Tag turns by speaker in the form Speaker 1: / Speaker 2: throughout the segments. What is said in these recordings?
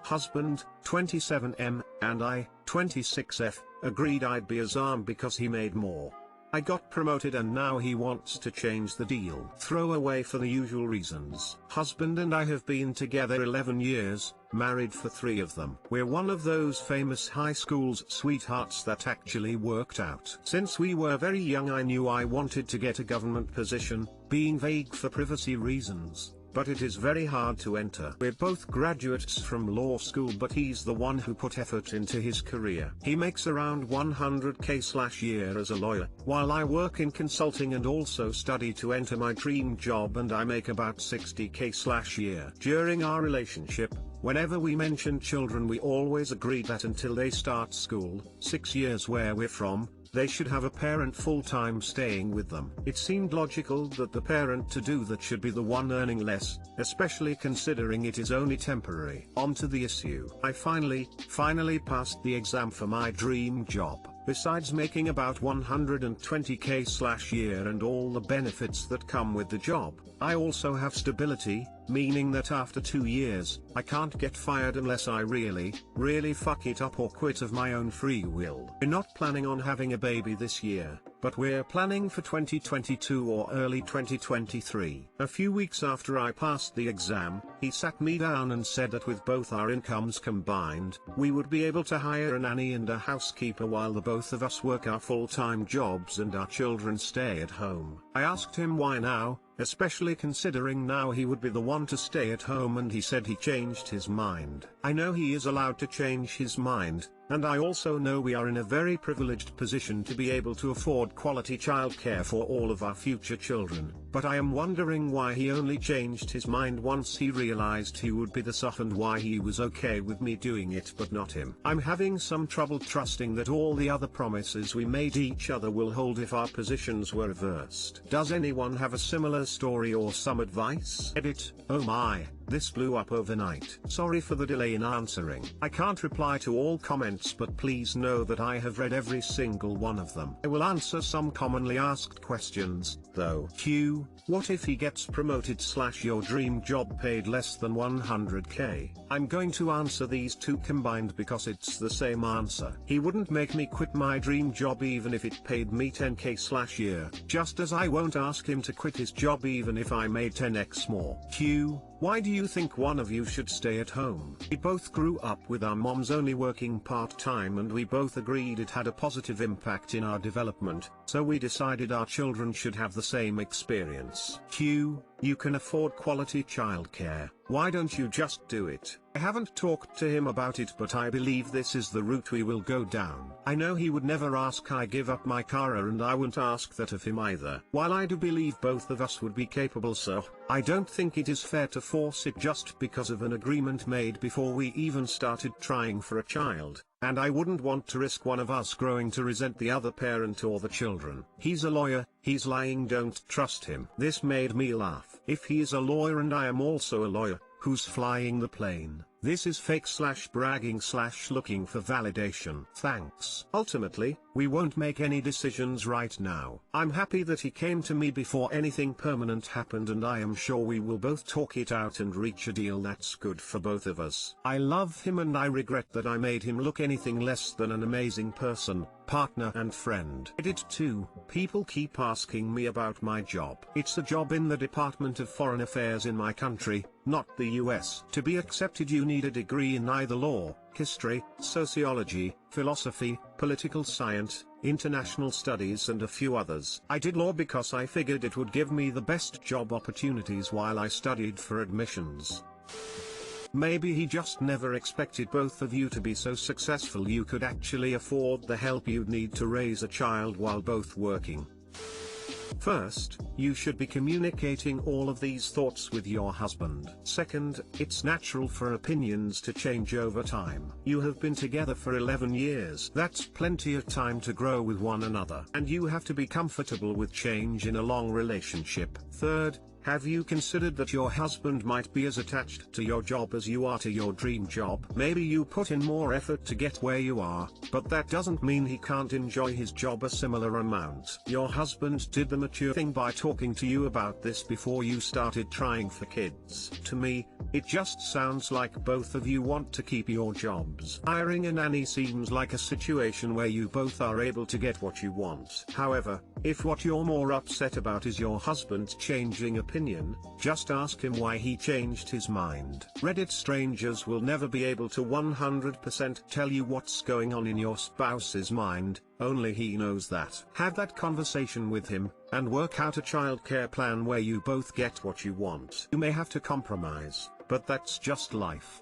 Speaker 1: Husband, 27M, and I, 26F, agreed I'd be a SAHM because he made more. I got promoted and now he wants to change the deal. Throw away for the usual reasons. Husband and I have been together 11 years, married for 3 of them. We're one of those famous high school's sweethearts that actually worked out. Since we were very young I knew I wanted to get a government position, being vague for privacy reasons. But it is very hard to enter. We're both graduates from law school, but he's the one who put effort into his career. He makes around 100k/year as a lawyer, while I work in consulting and also study to enter my dream job, and I make about 60k/year. During our relationship, whenever we mentioned children we always agreed that until they start school, 6 years where we're from, they should have a parent full-time staying with them. It seemed logical that the parent to do that should be the one earning less, especially considering it is only temporary. On to the issue. I finally passed the exam for my dream job. Besides making about 120k/year and all the benefits that come with the job, I also have stability, meaning that after 2 years, I can't get fired unless I really fuck it up or quit of my own free will. We're not planning on having a baby this year, but we're planning for 2022 or early 2023. A few weeks after I passed the exam, he sat me down and said that with both our incomes combined, we would be able to hire a nanny and a housekeeper while the both of us work our full-time jobs and our children stay at home. I asked him why now, especially considering now he would be the one to stay at home, and he said he changed his mind. I know he is allowed to change his mind, and I also know we are in a very privileged position to be able to afford quality childcare for all of our future children, but I am wondering why he only changed his mind once he realized he would be the SAHM, and why he was okay with me doing it but not him. I'm having some trouble trusting that all the other promises we made each other will hold if our positions were reversed. Does anyone have a similar story or some advice? Edit. Oh my, this blew up overnight. Sorry for the delay in answering. I can't reply to all comments, but please know that I have read every single one of them. I will answer some commonly asked questions, though. Q. What if he gets promoted / your dream job paid less than 100k? I'm going to answer these two combined because it's the same answer. He wouldn't make me quit my dream job even if it paid me 10k/year, just as I won't ask him to quit his job even if I made 10x more. Q. Why do you think one of you should stay at home? We both grew up with our moms only working part-time, and we both agreed it had a positive impact in our development, so we decided our children should have the same experience. Q. You can afford quality childcare. Why don't you just do it? I haven't talked to him about it, but I believe this is the route we will go down. I know he would never ask I give up my career, and I won't ask that of him either. While I do believe both of us would be capable, so I don't think it is fair to force it just because of an agreement made before we even started trying for a child. And I wouldn't want to risk one of us growing to resent the other parent or the children. He's a lawyer, he's lying, don't trust him. This made me laugh. If he is a lawyer and I am also a lawyer, who's flying the plane? This is fake / bragging / looking for validation. Thanks. Ultimately, we won't make any decisions right now. I'm happy that he came to me before anything permanent happened, and I am sure we will both talk it out and reach a deal that's good for both of us. I love him and I regret that I made him look anything less than an amazing person, partner and friend. Edit 2. People keep asking me about my job. It's a job in the Department of Foreign Affairs in my country, not the US. To be accepted you need a degree in either law, history, sociology, philosophy, political science, international studies and a few others. I did law because I figured it would give me the best job opportunities while I studied for admissions. Maybe he just never expected both of you to be so successful you could actually afford the help you'd need to raise a child while both working. First, you should be communicating all of these thoughts with your husband. Second, it's natural for opinions to change over time. You have been together for 11 years. That's plenty of time to grow with one another. And you have to be comfortable with change in a long relationship. Third, Have you considered that your husband might be as attached to your job as you are to your dream job? Maybe you put in more effort to get where you are, but that doesn't mean he can't enjoy his job a similar amount. Your husband did the mature thing by talking to you about this before you started trying for kids. To me, it just sounds like both of you want to keep your jobs. Hiring a nanny seems like a situation where you both are able to get what you want. However, if what you're more upset about is your husband changing opinion, just ask him why he changed his mind. Reddit strangers will never be able to 100% tell you what's going on in your spouse's mind, only he knows that. Have that conversation with him, and work out a childcare plan where you both get what you want. You may have to compromise, but that's just life.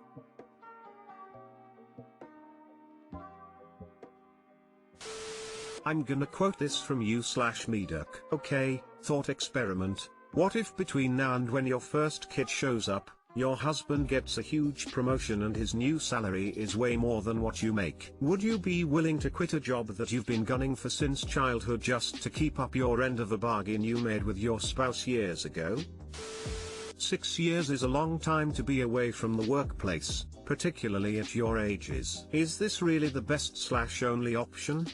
Speaker 1: I'm gonna quote this from you/Meduck. Okay, thought experiment. What if between now and when your first kid shows up, your husband gets a huge promotion and his new salary is way more than what you make? Would you be willing to quit a job that you've been gunning for since childhood just to keep up your end of a bargain you made with your spouse years ago? 6 years is a long time to be away from the workplace, particularly at your ages. Is this really the best/only option?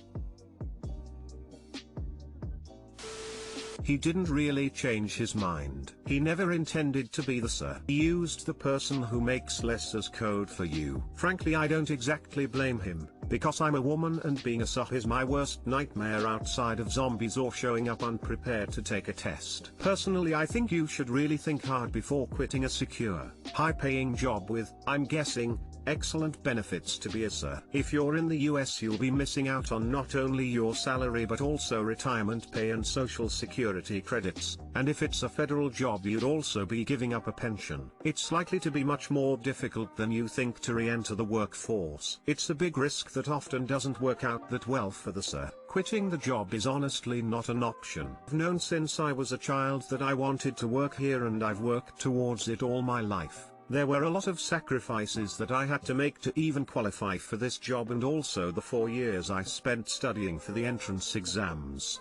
Speaker 1: He didn't really change his mind. He never intended to be the sir. He used the person who makes less as code for you. Frankly, I don't exactly blame him, because I'm a woman and being a sir is my worst nightmare outside of zombies or showing up unprepared to take a test. Personally, I think you should really think hard before quitting a secure, high-paying job with, I'm guessing, excellent benefits to be a sir. If you're in the US, you'll be missing out on not only your salary but also retirement pay and social security credits, and if it's a federal job you'd also be giving up a pension. It's likely to be much more difficult than you think to re-enter the workforce. It's a big risk that often doesn't work out that well for the sir. Quitting the job is honestly not an option. I've known since I was a child that I wanted to work here and I've worked towards it all my life. There were a lot of sacrifices that I had to make to even qualify for this job, and also the 4 years I spent studying for the entrance exams.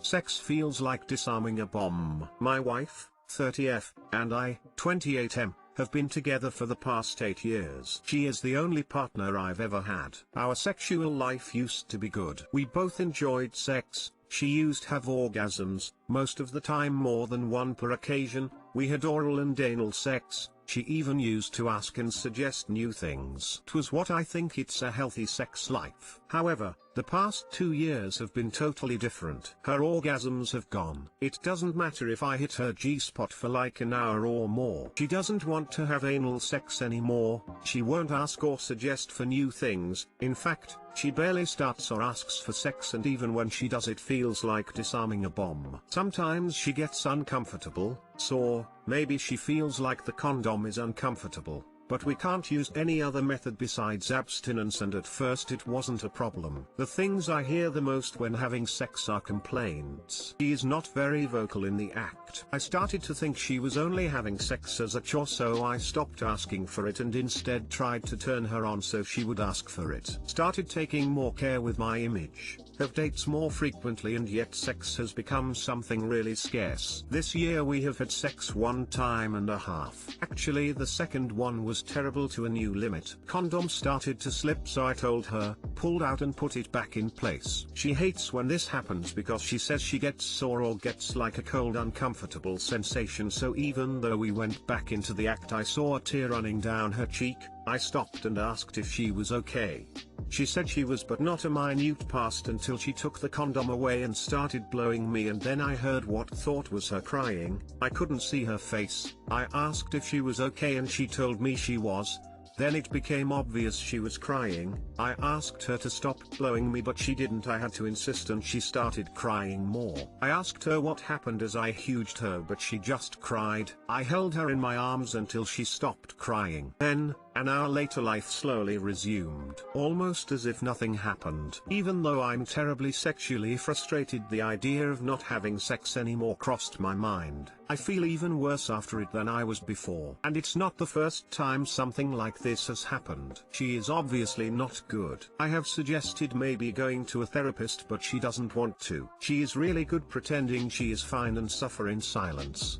Speaker 1: Sex feels like disarming a bomb. My wife, 30F, and I, 28M, have been together for the past 8 years. She is the only partner I've ever had. Our sexual life used to be good. We both enjoyed sex. She used to have orgasms, most of the time more than one per occasion. We had oral and anal sex. She even used to ask and suggest new things. It was what I think it's a healthy sex life. However, the past 2 years have been totally different. Her orgasms have gone. It doesn't matter if I hit her G-spot for like an hour or more. She doesn't want to have anal sex anymore. She won't ask or suggest for new things. In fact, she barely starts or asks for sex, and even when she does it feels like disarming a bomb. Sometimes she gets uncomfortable, sore, maybe she feels like the condom is uncomfortable, but we can't use any other method besides abstinence, and at first it wasn't a problem. The things I hear the most when having sex are complaints. She is not very vocal in the act. I started to think she was only having sex as a chore, so I stopped asking for it and instead tried to turn her on so she would ask for it. Started taking more care with my image. Have dates more frequently, and yet sex has become something really scarce. This year we have had sex 1.5 times. Actually, the second one was terrible to a new limit. Condom started to slip, so I told her, pulled out and put it back in place. She hates when this happens because she says she gets sore or gets like a cold uncomfortable sensation, so even though we went back into the act I saw a tear running down her cheek. I stopped and asked if she was okay. She said she was, but not a minute past until she took the condom away and started blowing me, and then I heard what thought was her crying. I couldn't see her face. I asked if she was okay and she told me she was. Then it became obvious she was crying. I asked her to stop blowing me, but she didn't. I had to insist and she started crying more. I asked her what happened as I hugged her, but she just cried. I held her in my arms until she stopped crying. Then, An hour later life slowly resumed, almost as if nothing happened. Even though I'm terribly sexually frustrated, the idea of not having sex anymore crossed my mind. I feel even worse after it than I was before. And it's not the first time something like this has happened. She is obviously not good. I have suggested maybe going to a therapist, but she doesn't want to. She is really good pretending she is fine and suffer in silence.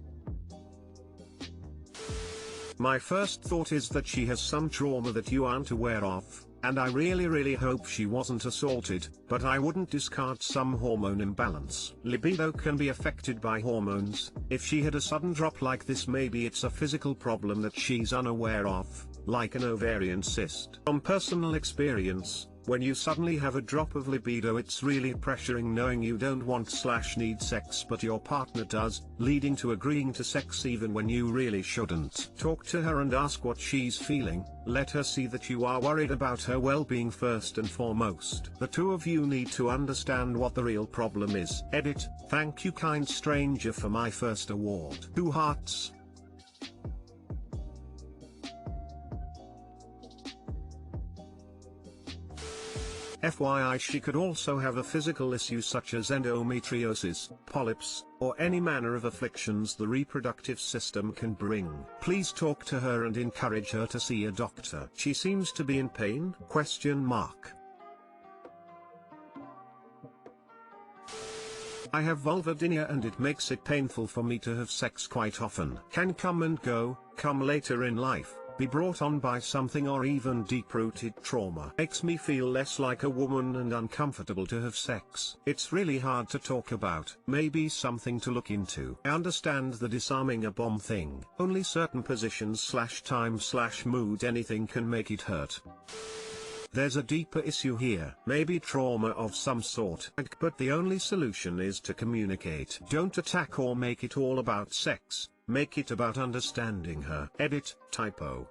Speaker 1: My first thought is that she has some trauma that you aren't aware of, and I really hope she wasn't assaulted, but I wouldn't discard some hormone imbalance. Libido can be affected by hormones. If she had a sudden drop like this, maybe it's a physical problem that she's unaware of, like an ovarian cyst. From personal experience, when you suddenly have a drop of libido, it's really pressuring, knowing you don't want/need sex but your partner does, leading to agreeing to sex even when you really shouldn't. Talk to her and ask what she's feeling. Let her see that you are worried about her well-being first and foremost. The two of you need to understand what the real problem is. Edit, thank you kind stranger for my first award. 2 hearts. FYI, she could also have a physical issue such as endometriosis, polyps, or any manner of afflictions the reproductive system can bring. Please talk to her and encourage her to see a doctor. She seems to be in pain? I have vulvodynia and it makes it painful for me to have sex quite often. Can come and go, come later in life, be brought on by something or even deep-rooted trauma. Makes me feel less like a woman and uncomfortable to have sex. It's really hard to talk about. Maybe something to look into. I understand the disarming a bomb thing. Only certain positions/time/mood anything can make it hurt. There's a deeper issue here. Maybe trauma of some sort. But the only solution is to communicate. Don't attack or make it all about sex. Make it about understanding her. Edit, typo.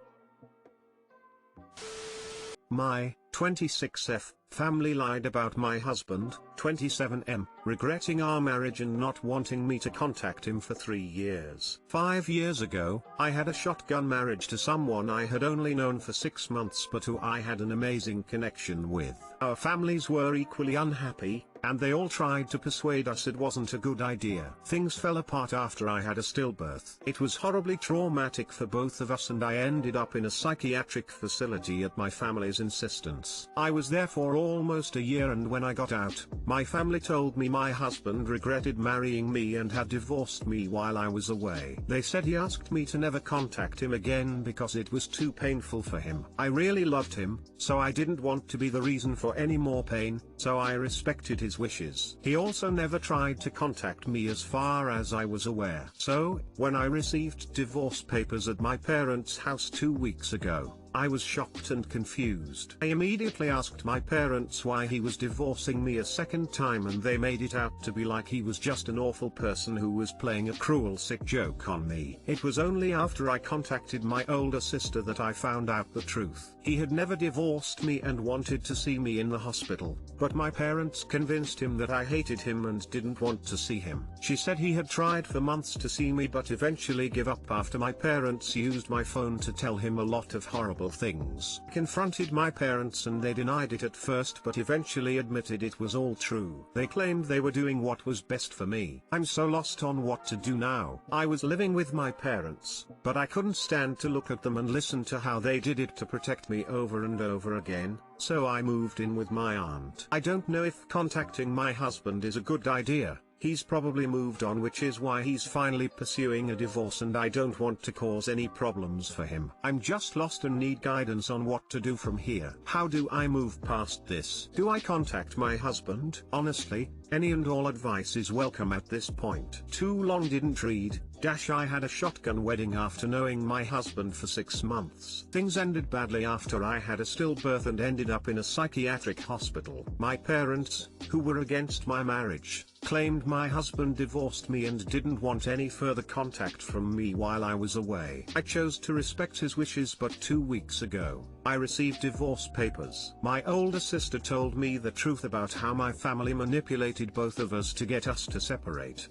Speaker 1: My 26F family lied about my husband, 27M, regretting our marriage and not wanting me to contact him for 3 years. 5 years ago, I had a shotgun marriage to someone I had only known for 6 months but who I had an amazing connection with. Our families were equally unhappy, and they all tried to persuade us it wasn't a good idea. Things fell apart after I had a stillbirth. It was horribly traumatic for both of us and I ended up in a psychiatric facility at my family's insistence. I was there for almost a year, and when I got out, my family told me my husband regretted marrying me and had divorced me while I was away. They said he asked me to never contact him again because it was too painful for him. I really loved him, so I didn't want to be the reason for any more pain, so I respected his wishes. He also never tried to contact me as far as I was aware. So, when I received divorce papers at my parents' house 2 weeks ago, I was shocked and confused. I immediately asked my parents why he was divorcing me a second time, and they made it out to be like he was just an awful person who was playing a cruel sick joke on me. It was only after I contacted my older sister that I found out the truth. He had never divorced me and wanted to see me in the hospital, but my parents convinced him that I hated him and didn't want to see him. She said he had tried for months to see me but eventually gave up after my parents used my phone to tell him a lot of horrible things. Confronted my parents and they denied it at first but eventually admitted it was all true. They claimed they were doing what was best for me. I'm so lost on what to do now. I was living with my parents, but I couldn't stand to look at them and listen to how they did it to protect me over and over again, so I moved in with my aunt. I don't know if contacting my husband is a good idea. He's probably moved on, which is why he's finally pursuing a divorce, and I don't want to cause any problems for him. I'm just lost and need guidance on what to do from here. How do I move past this? Do I contact my husband? Honestly, any and all advice is welcome at this point. Too long didn't read. I had a shotgun wedding after knowing my husband for 6 months. Things ended badly after I had a stillbirth and ended up in a psychiatric hospital. My parents, who were against my marriage, claimed my husband divorced me and didn't want any further contact from me while I was away. I chose to respect his wishes, but 2 weeks ago, I received divorce papers. My older sister told me the truth about how my family manipulated both of us to get us to separate.